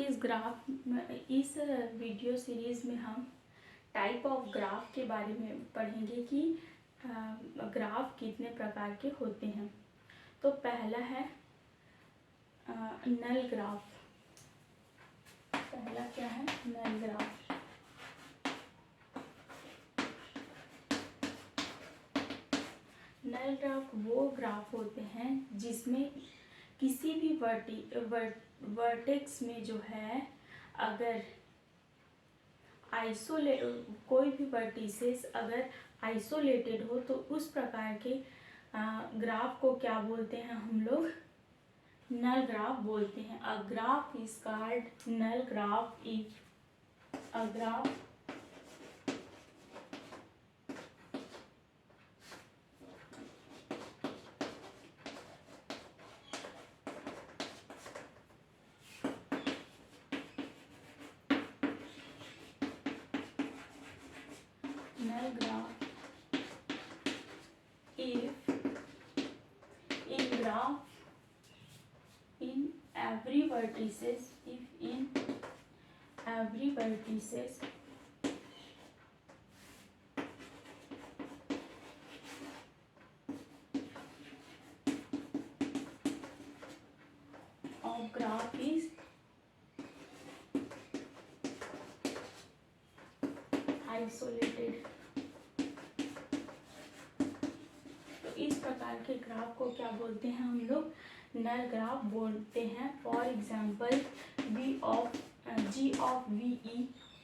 इस video series में हम टाइप ऑफ ग्राफ के बारे में पढ़ेंगे कि ग्राफ कितने प्रकार के होते हैं। तो पहला है नल ग्राफ। पहला क्या है? नल ग्राफ। नल ग्राफ वो ग्राफ होते हैं जिसमें किसी भी वर्टेक्स में जो है अगर कोई भी वर्टिसेस अगर आइसोलेटेड हो तो उस प्रकार के ग्राफ को क्या बोलते हैं हम लोग? नल ग्राफ बोलते हैं। A graph is called null graph if a graph null graph if in graph in every vertices of graph is isolated। तो इस प्रकार के ग्राफ को क्या बोलते हैं हम लोग? नल ग्राफ बोलते हैं। For example G of V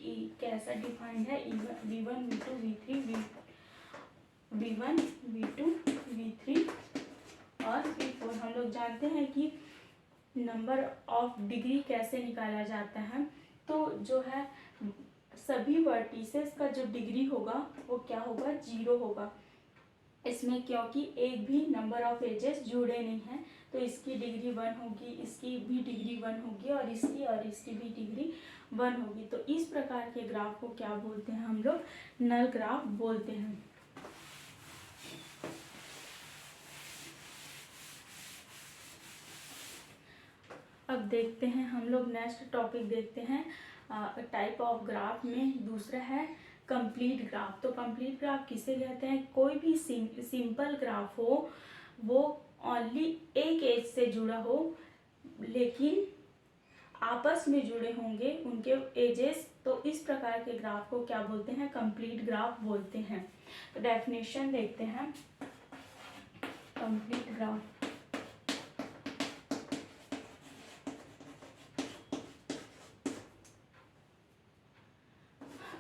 E कैसा डिफाइंड है? V1 V2 V3 और V4। हम लोग जानते हैं कि नंबर ऑफ डिग्री कैसे निकाला जाता है। तो जो है सभी वर्टिसेस का जो डिग्री होगा वो क्या होगा? 0 होगा। इसमें क्योंकि एक भी नंबर ऑफ एजेस जुड़े नहीं हैं तो इसकी डिग्री 1 होगी, इसकी भी डिग्री 1 होगी और इसकी भी डिग्री 1 होगी। तो इस प्रकार के ग्राफ को क्या बोलते हैं हम लोग? नल ग्राफ बोलते हैं। अब देखते हैं हम लोग नेक्स्ट टॉपिक देखते हैं टाइप ऑफ ग्राफ में। दूसरा है कंप्लीट ग्राफ। तो कंप्लीट ग्राफ किसे कहते हैं? कोई भी सिंपल ग्राफ हो वो ओनली एक एज से जुड़ा हो लेकिन आपस में जुड़े होंगे उनके एजेस, तो इस प्रकार के ग्राफ को क्या बोलते हैं? कंप्लीट ग्राफ बोलते हैं। तो डेफिनेशन देखते हैं complete graph.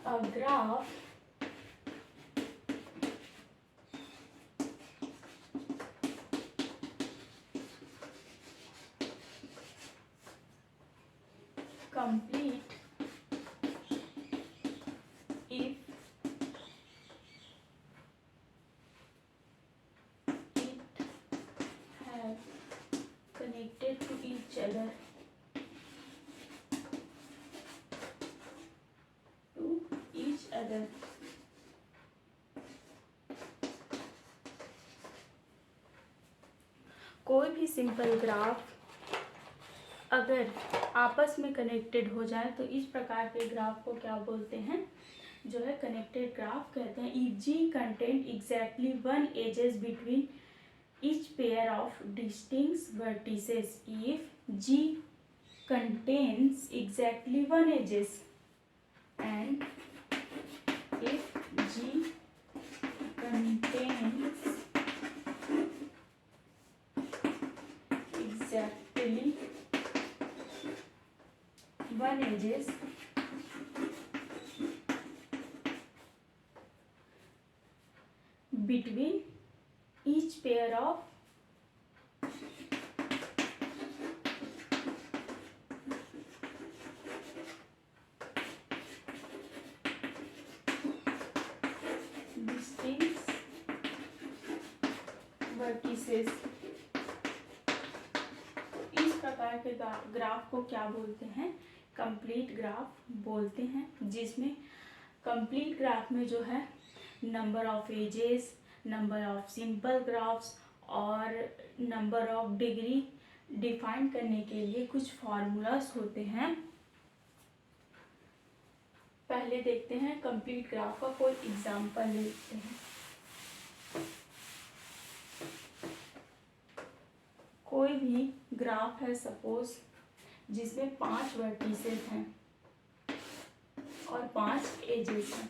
A graph complete if it have connected to each other कोई भी सिंपल ग्राफ अगर आपस में कनेक्टेड हो जाए तो इस प्रकार के ग्राफ को क्या बोलते हैं? जो है कनेक्टेड ग्राफ कहते हैं। If G content exactly 1 edges between each pair of distinct vertices, if G contains exactly 1 edges and if G contains exactly 1 edges between each pair of distinct vertices, इस प्रकार के ग्राफ को क्या बोलते हैं? Complete graph बोलते हैं। जिसमें कंप्लीट ग्राफ में जो है number of edges, number of simple graphs और नंबर ऑफ डिग्री डिफाइन करने के लिए कुछ फार्मूलास होते हैं। पहले देखते हैं कंप्लीट ग्राफ का कोई एग्जांपल लेते हैं। कोई भी ग्राफ है सपोज जिसमें 5 वर्टिसेस हैं और 5 एजेस हैं।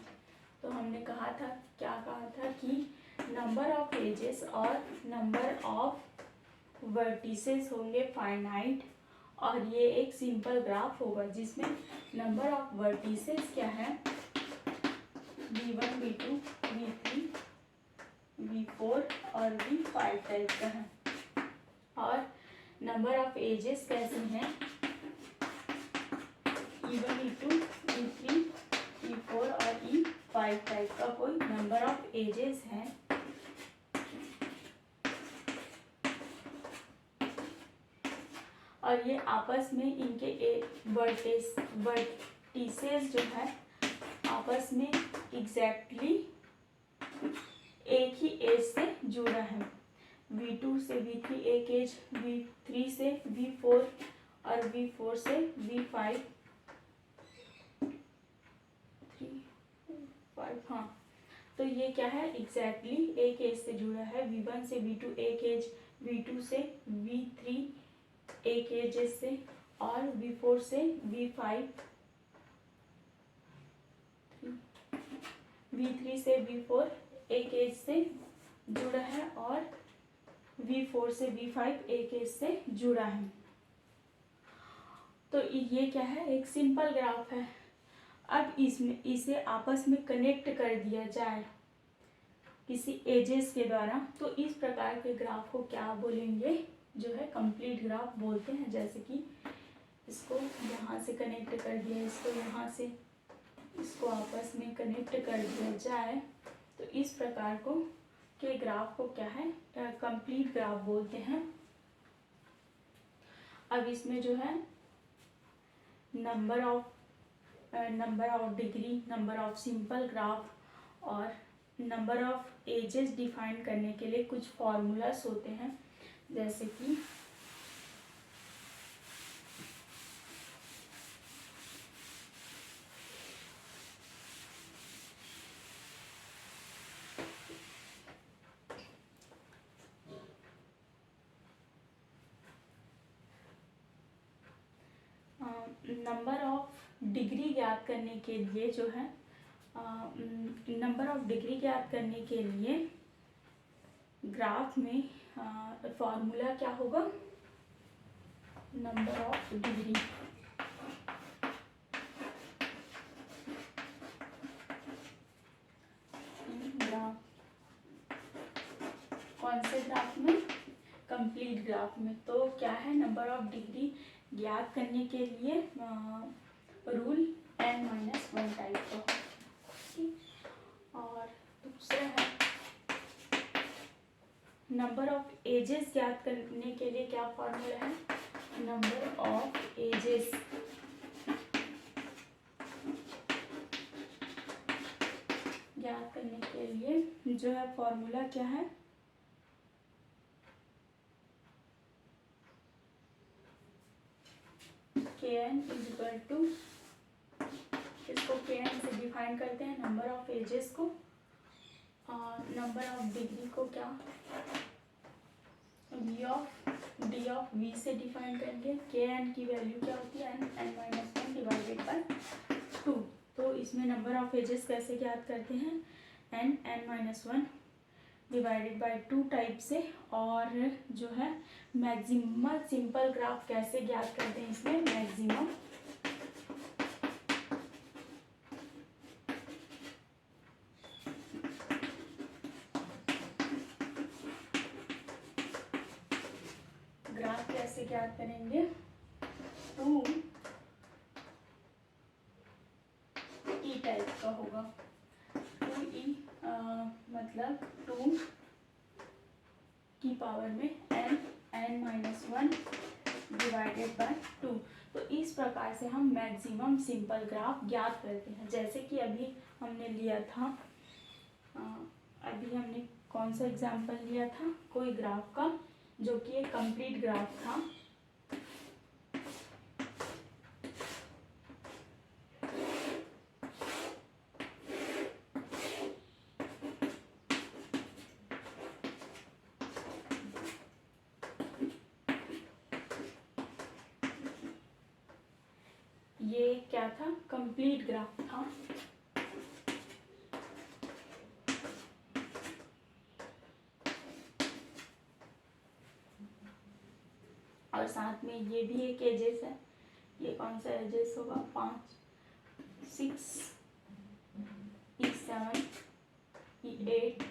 तो हमने कहा था, क्या कहा था कि नंबर ऑफ एजेस और नंबर ऑफ वर्टिसेस होंगे फाइनाइट, और ये एक सिंपल ग्राफ होगा जिसमें नंबर ऑफ वर्टिसेस क्या है, v1 v2 v3 v4 और v5 टाइप का है, और नंबर ऑफ एजेस कैसे हैं, e1 e2 e3 e4 और e5 टाइप का कोई नंबर ऑफ एजेस है। और ये आपस में इनके वर्टिसेस जो है आपस में एग्जैक्टली एक ही एज से जुड़ा है। v2 से v3 एक एज, v3 से v4 और v4 से v5 हाँ, तो ये क्या है, एग्जैक्टली एक एज से जुड़ा है। v1 से v2 एक एज, v2 से v3 एक एज से, और v4 से v5, v3 से v4 एक एज से जुड़ा है, और v4 से v5 एक एज से जुड़ा है। तो ये क्या है, एक सिंपल ग्राफ है। अब इसमें इसे आपस में कनेक्ट कर दिया जाए किसी एजेस के द्वारा, तो इस प्रकार के ग्राफ को क्या बोलेंगे, जो है कंप्लीट ग्राफ बोलते हैं। जैसे कि इसको यहाँ से कनेक्ट कर दिया, इसको यहाँ से, इसको आपस में कनेक्ट कर दिया जाए, तो इस प्रकार को के ग्राफ को क्या है, कंप्लीट ग्राफ बोलते हैं। अब इसमें जो है number of degree, number of simple graph और नंबर ऑफ एजेस डिफाइन करने के लिए कुछ फॉर्मूलास होते हैं। जैसे कि नंबर ऑफ डिग्री ज्ञात करने के लिए जो है, नंबर ऑफ डिग्री ज्ञात करने के लिए ग्राफ में फॉर्मूला क्या होगा, नंबर ऑफ डिग्री ग्राफ, कौन से ग्राफ में, कंप्लीट ग्राफ में। तो क्या है, नंबर ऑफ डिग्री ज्ञात करने के लिए रूल n-1 टाइप का। और दूसरा है नंबर ऑफ एजेस ज्ञात करने के लिए क्या फॉर्मूला है, नंबर ऑफ एजेस ज्ञात करने के लिए जो है फॉर्मूला क्या है, kn इज इक्वल टू, इसको kn से डिफाइन करते हैं नंबर ऑफ एजेस को, और नंबर ऑफ डिग्री को क्या d ऑफ v से डिफाइन करेंगे। kn की वैल्यू क्या होती है, n-1 डिवाइडेड बाय 2। तो इसमें नंबर ऑफ एजेस कैसे ज्ञात करते हैं, n-1 डिवाइडेड बाय 2 टाइप से। और जो है मैक्सिमम सिंपल ग्राफ कैसे ज्ञात करते हैं, इसमें मैक्सिमम ग्राफ कैसे ज्ञात करेंगे, 2e टाइप का होगा। 2e मतलब 2 की पावर में n-1 डिवाइडेड बाय 2। तो इस प्रकार से हम मैक्सिमम सिंपल ग्राफ ज्ञात करते हैं। जैसे कि अभी हमने लिया था, अभी हमने कौन सा एग्जाम्पल लिया था, कोई ग्राफ का जो कि एक कंप्लीट ग्राफ था। ये क्या था, कंप्लीट ग्राफ था। और साथ में ये भी एक एजेस है। ये कौन सा एजेस होगा, 5, 6, E7, E8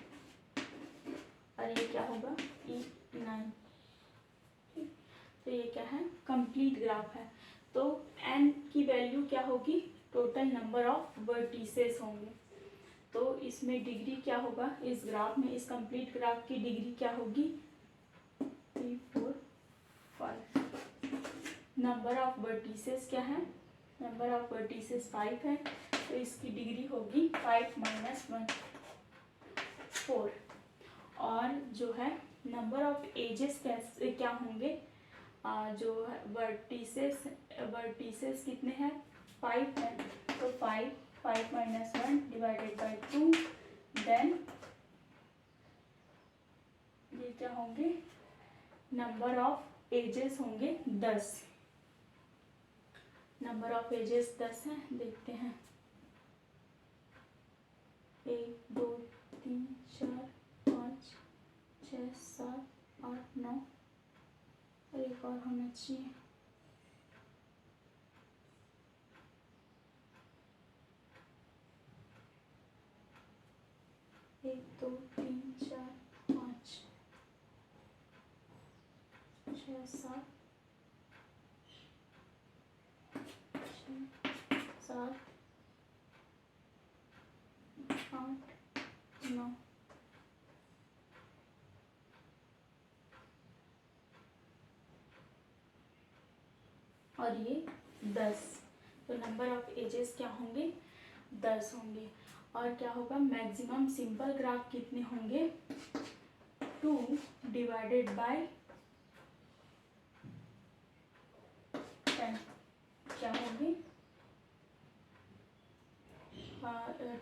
और ये क्या होगा, E9। तो ये क्या है, कंप्लीट ग्राफ है। तो n की वैल्यू क्या होगी, टोटल नंबर ऑफ वर्टिसेस होंगे। तो इसमें डिग्री क्या होगा, इस ग्राफ में, इस कंप्लीट ग्राफ की डिग्री क्या होगी, 3, 4, 5। नंबर ऑफ वर्टिसेस क्या है, नंबर ऑफ वर्टिसेस 5 है। तो इसकी डिग्री होगी 5 - 1, 4। और जो है नंबर ऑफ एजेस कैसे क्या होंगे, जो वर्टिसेस कितने हैं, 5 है। तो 5 -1 डिवाइडेड बाई 2, देन ये क्या होंगे, नंबर ऑफ एजेस होंगे 10। नंबर ऑफ एजेस 10 हैं, देखते हैं 1, 2, 3, 4, 5, 6, 7, 8, 9 और एक और होना चाहिए। 1, 2, 3, 4, 5, 6, 7, 7, 8, 9 और ये 10। तो नंबर ऑफ एजेस क्या होंगे, 10 होंगे। और क्या होगा, मैक्सिमम सिंपल ग्राफ कितने होंगे, 2 डिवाइडेड बाय 10 क्या होंगे,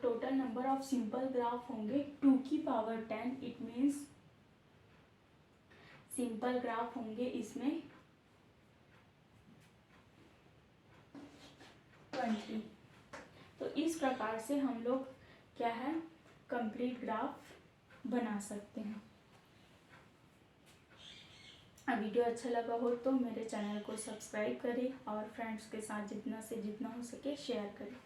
total number of simple graph होंगे 2 की power 10। It means simple graph होंगे इसमें 20। तो इस प्रकार से हम लोग क्या है, कंप्लीट ग्राफ बना सकते हैं। वीडियो अच्छा लगा हो तो मेरे चैनल को सब्सक्राइब करें और फ्रेंड्स के साथ जितना से जितना हो सके शेयर करें।